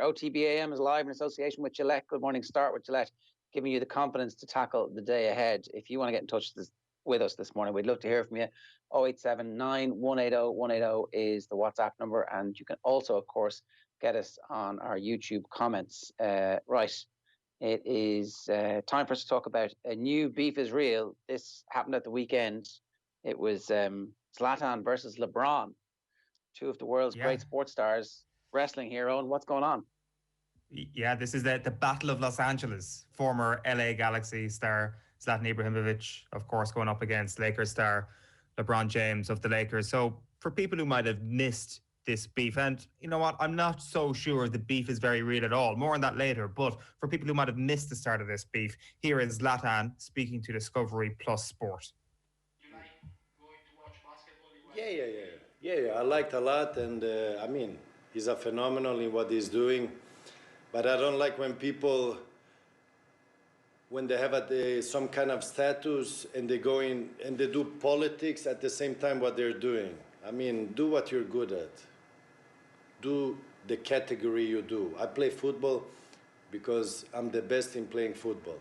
OTB AM is live in association with Gillette. Good morning, start with Gillette, giving you the confidence to tackle the day ahead. If you want to get in touch with us this morning, we'd love to hear from you. 0879 180 180 is the WhatsApp number, and you can also, of course, get us on our YouTube comments. Right, it is time for us to talk about a new beef is real. This happened at the weekend. It was Zlatan versus Lebron, two of the world's great sports stars wrestling here. Owen, what's going on? Yeah, this is the Battle of Los Angeles. Former LA Galaxy star Zlatan Ibrahimovic, of course, going up against Lakers star LeBron James of the Lakers. So for people who might have missed this beef, and you know what, I'm not so sure the beef is very real at all. More on that later. But for people who might have missed the start of this beef, here is Zlatan speaking to Discovery Plus Sport. You like going to watch basketball? Yeah. I liked a lot, and he's a phenomenal in what he's doing. But I don't like when people, when they have some kind of status and they go in and they do politics at the same time what they're doing. I mean, do what you're good at. Do the category you do. I play football because I'm the best in playing football.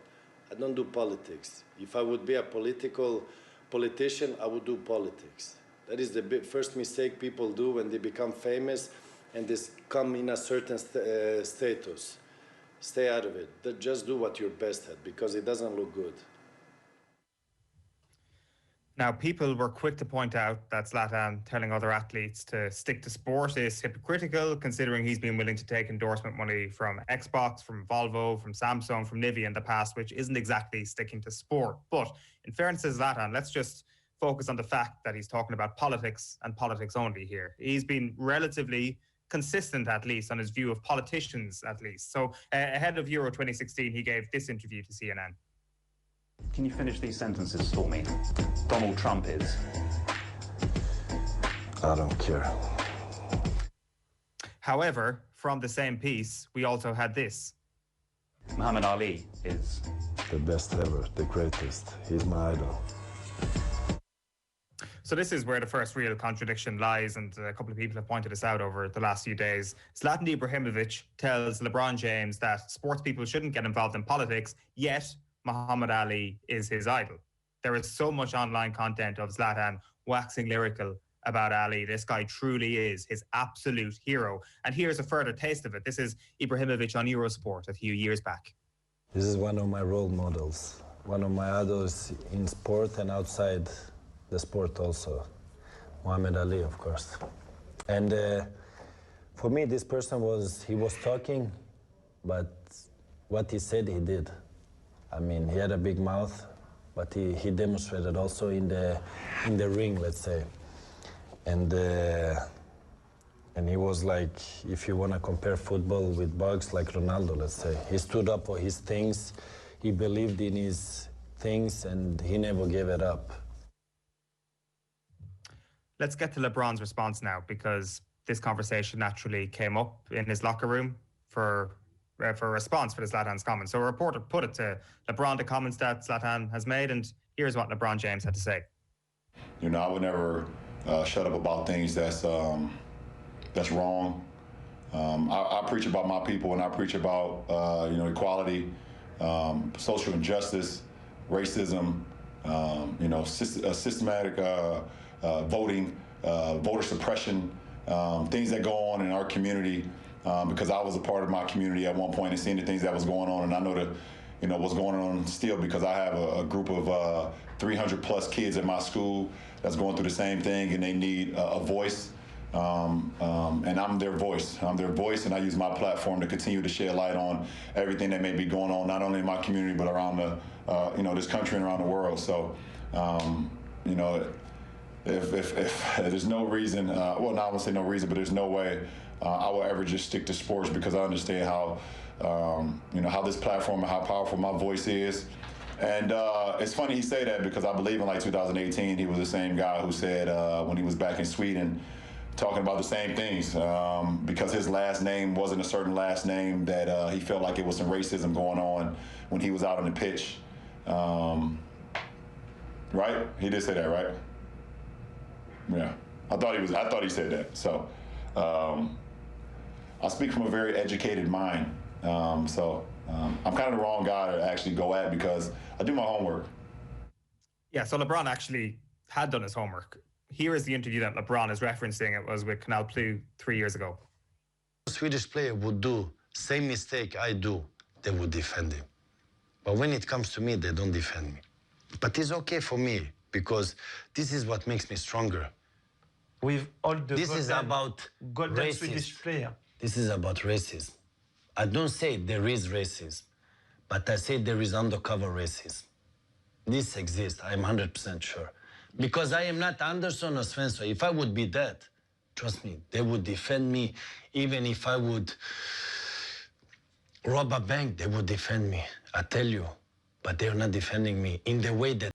I don't do politics. If I would be a politician, I would do politics. That is the first mistake people do when they become famous and they come in a certain status. Stay out of it. Just do what you're best at, because it doesn't look good. Now, people were quick to point out that Zlatan telling other athletes to stick to sport is hypocritical, considering he's been willing to take endorsement money from Xbox, from Volvo, from Samsung, from Nivea in the past, which isn't exactly sticking to sport. But in fairness to Zlatan, let's just focus on the fact that he's talking about politics and politics only here. He's been relatively consistent, at least, on his view of politicians, at least. So ahead of Euro 2016, he gave this interview to CNN. Can you finish these sentences for me? Donald Trump is... I don't care. However, from the same piece, we also had this. Muhammad Ali is... the best ever, the greatest. He's my idol. So this is where the first real contradiction lies, and a couple of people have pointed this out over the last few days. Zlatan Ibrahimovic tells LeBron James that sports people shouldn't get involved in politics, yet Muhammad Ali is his idol. There is so much online content of Zlatan waxing lyrical about Ali. This guy truly is his absolute hero. And here's a further taste of it. This is Ibrahimovic on Eurosport a few years back. This is one of my role models, one of my idols in sport and outside the sport also. Muhammad Ali, of course. And for me, this person he was talking, but what he said, he did. I mean, he had a big mouth, but he demonstrated also in the ring, let's say. And he was like, if you want to compare football with box, like Ronaldo, let's say. He stood up for his things, he believed in his things, and he never gave it up. Let's get to LeBron's response now, because this conversation naturally came up in his locker room for a response for the Zlatan's comments. So a reporter put it to LeBron, the comments that Zlatan has made, and here's what LeBron James had to say. You know, I would never shut up about things that's wrong. I preach about my people, and I preach about equality, social injustice, racism, systematic voting, voter suppression, things that go on in our community. Because I was a part of my community at one point and seeing the things that was going on, and I know what's going on still, because I have a group of 300 plus kids at my school that's going through the same thing, and they need a voice. And I'm their voice. I'm their voice, and I use my platform to continue to shed light on everything that may be going on, not only in my community but around this country and around the world. So, if there's no reason, I won't say no reason, but there's no way I will ever just stick to sports, because I understand how this platform and how powerful my voice is. And it's funny he say that, because I believe in 2018, he was the same guy who said when he was back in Sweden, talking about the same things, because his last name wasn't a certain last name, that he felt like it was some racism going on when he was out on the pitch. Right? He did say that, right? Yeah. I thought he said that. So I speak from a very educated mind. I'm kind of the wrong guy to actually go at because I do my homework. Yeah, so LeBron actually had done his homework. Here is the interview that LeBron is referencing. It was with Canal Plus 3 years ago. A Swedish player would do same mistake I do, they would defend him. But when it comes to me, they don't defend me. But it's okay for me because this is what makes me stronger. With all the this is about golden racism. Swedish player. This is about racism. I don't say there is racism, but I say there is undercover racism. This exists, I'm 100% sure. Because I am not Anderson or Svensson. If I would be that, trust me, they would defend me. Even if I would rob a bank, they would defend me. I tell you. But they're not defending me in the way that...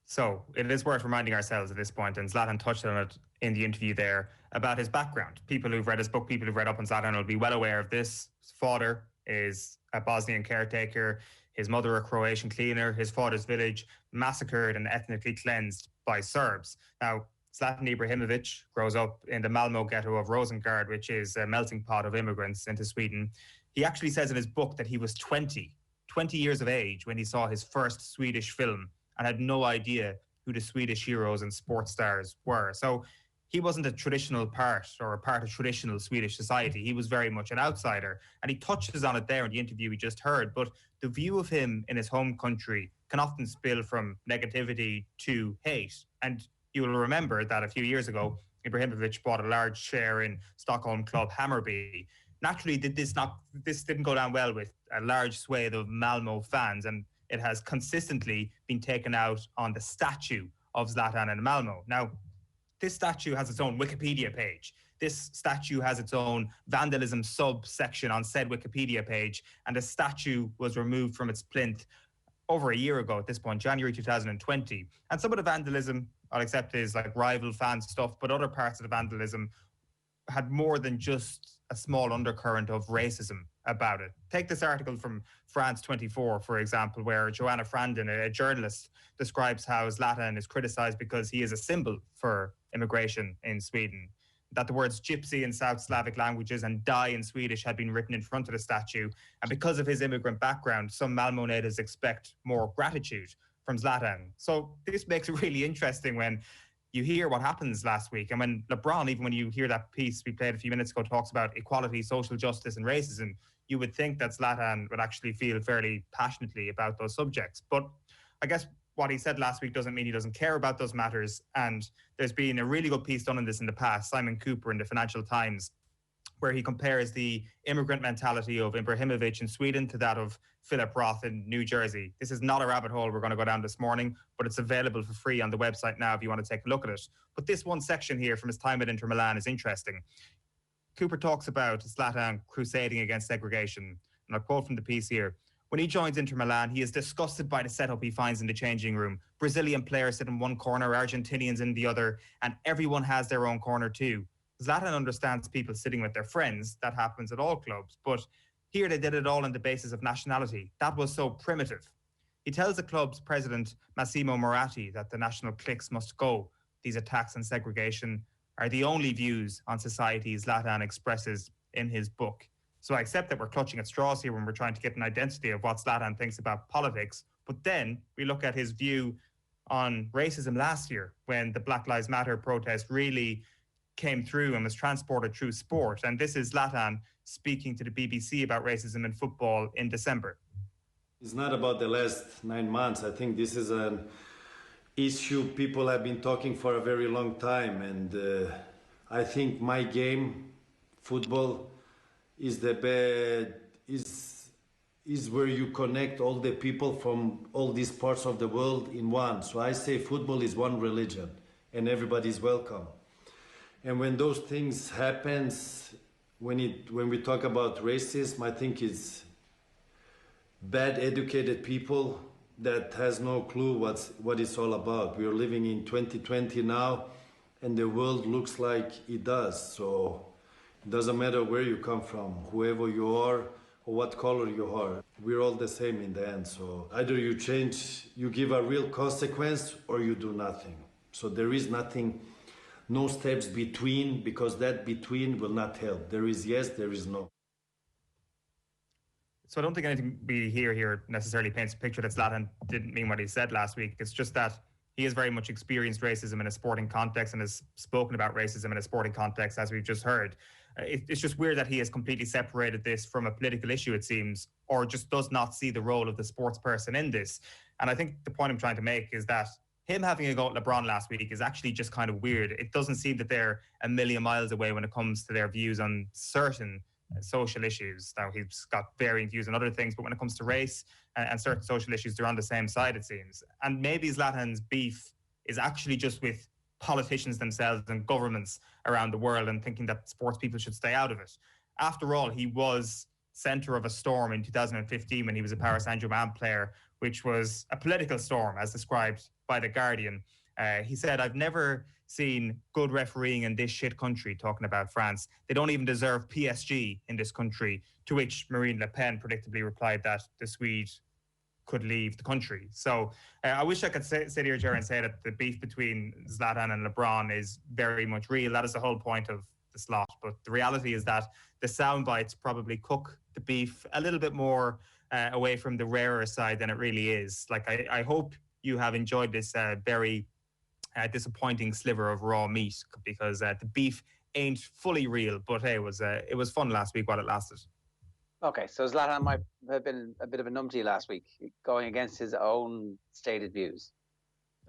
So it is worth reminding ourselves at this point, and Zlatan touched on it in the interview there, about his background. People who've read his book, people who've read up on Zlatan will be well aware of this. His father is a Bosnian caretaker, his mother a Croatian cleaner, his father's village massacred and ethnically cleansed by Serbs. Now, Zlatan Ibrahimovic grows up in the Malmo ghetto of Rosengard, which is a melting pot of immigrants into Sweden. He actually says in his book that he was 20 years of age when he saw his first Swedish film and had no idea who the Swedish heroes and sports stars were. So he wasn't a traditional part or a part of traditional Swedish society. He was very much an outsider. And he touches on it there in the interview we just heard. But the view of him in his home country can often spill from negativity to hate. And you will remember that a few years ago, Ibrahimovic bought a large share in Stockholm club Hammarby. Naturally, this didn't go down well with a large swathe of Malmo fans, and it has consistently been taken out on the statue of Zlatan in Malmo. Now, this statue has its own Wikipedia page. This statue has its own vandalism subsection on said Wikipedia page, and the statue was removed from its plinth over a year ago at this point, January 2020. And some of the vandalism, I'll accept, is like rival fan stuff, but other parts of the vandalism had more than just a small undercurrent of racism about it. Take this article from France 24, for example, where Joanna Frandon, a journalist, describes how Zlatan is criticised because he is a symbol for immigration in Sweden. That the words gypsy in South Slavic languages and die in Swedish had been written in front of the statue. And because of his immigrant background, some Malmo natives expect more gratitude from Zlatan. So this makes it really interesting when you hear what happens last week. And when LeBron, even when you hear that piece we played a few minutes ago, talks about equality, social justice and racism, you would think that Zlatan would actually feel fairly passionately about those subjects. But I guess what he said last week doesn't mean he doesn't care about those matters. And there's been a really good piece done on this in the past, Simon Cooper in the Financial Times, where he compares the immigrant mentality of Ibrahimovic in Sweden to that of Philip Roth in New Jersey. This is not a rabbit hole we're going to go down this morning, but it's available for free on the website now if you want to take a look at it. But this one section here from his time at Inter Milan is interesting. Cooper talks about Zlatan crusading against segregation. And I'll quote from the piece here. When he joins Inter Milan, he is disgusted by the setup he finds in the changing room. Brazilian players sit in one corner, Argentinians in the other, and everyone has their own corner too. Zlatan understands people sitting with their friends. That happens at all clubs. But here they did it all on the basis of nationality. That was so primitive. He tells the club's president, Massimo Moratti, that the national cliques must go. These attacks on segregation are the only views on society Zlatan expresses in his book. So I accept that we're clutching at straws here when we're trying to get an identity of what Zlatan thinks about politics. But then we look at his view on racism last year when the Black Lives Matter protest really came through and was transported through sport. And this is Zlatan speaking to the BBC about racism in football in December. It's not about the last 9 months. I think this is an issue people have been talking for a very long time. And I think my game, football, is where you connect all the people from all these parts of the world in one. So I say football is one religion and everybody's welcome. And when those things happen, when we talk about racism, I think it's bad educated people that has no clue what it's all about. We are living in 2020 now, and the world looks like it does. So it doesn't matter where you come from, whoever you are, or what color you are. We're all the same in the end. So either you change, you give a real consequence, or you do nothing. So there is nothing no steps between, because that between will not help. There is yes, there is no. So I don't think anything we hear here necessarily paints a picture that Zlatan didn't mean what he said last week. It's just that he has very much experienced racism in a sporting context and has spoken about racism in a sporting context, as we've just heard. It's just weird that he has completely separated this from a political issue, it seems, or just does not see the role of the sports person in this. And I think the point I'm trying to make is that him having a go at LeBron last week is actually just kind of weird. It doesn't seem that they're a million miles away when it comes to their views on certain social issues. Now, he's got varying views on other things, but when it comes to race and certain social issues, they're on the same side, it seems. And maybe Zlatan's beef is actually just with politicians themselves and governments around the world and thinking that sports people should stay out of it. After all, he was center of a storm in 2015 when he was a Paris Saint-Germain player, which was a political storm, as described by The Guardian. He said, "I've never seen good refereeing in this shit country," talking about France. "They don't even deserve PSG in this country," to which Marine Le Pen predictably replied that the Swede could leave the country. So I wish I could sit here, Jerry, and say that the beef between Zlatan and LeBron is very much real. That is the whole point of the slot. But the reality is that the sound bites probably cook the beef a little bit more away from the rarer side than it really is. Like, I hope you have enjoyed this very disappointing sliver of raw meat, because the beef ain't fully real. But hey, it was fun last week while it lasted. Okay, so Zlatan might have been a bit of a numpty last week, going against his own stated views.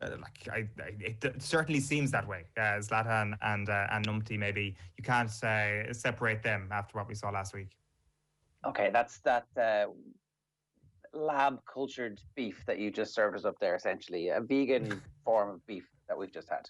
It certainly seems that way. Zlatan and Numpty, maybe you can't separate them after what we saw last week. Okay, that's that lab cultured beef that you just served us up there, essentially a vegan form of beef that we've just had.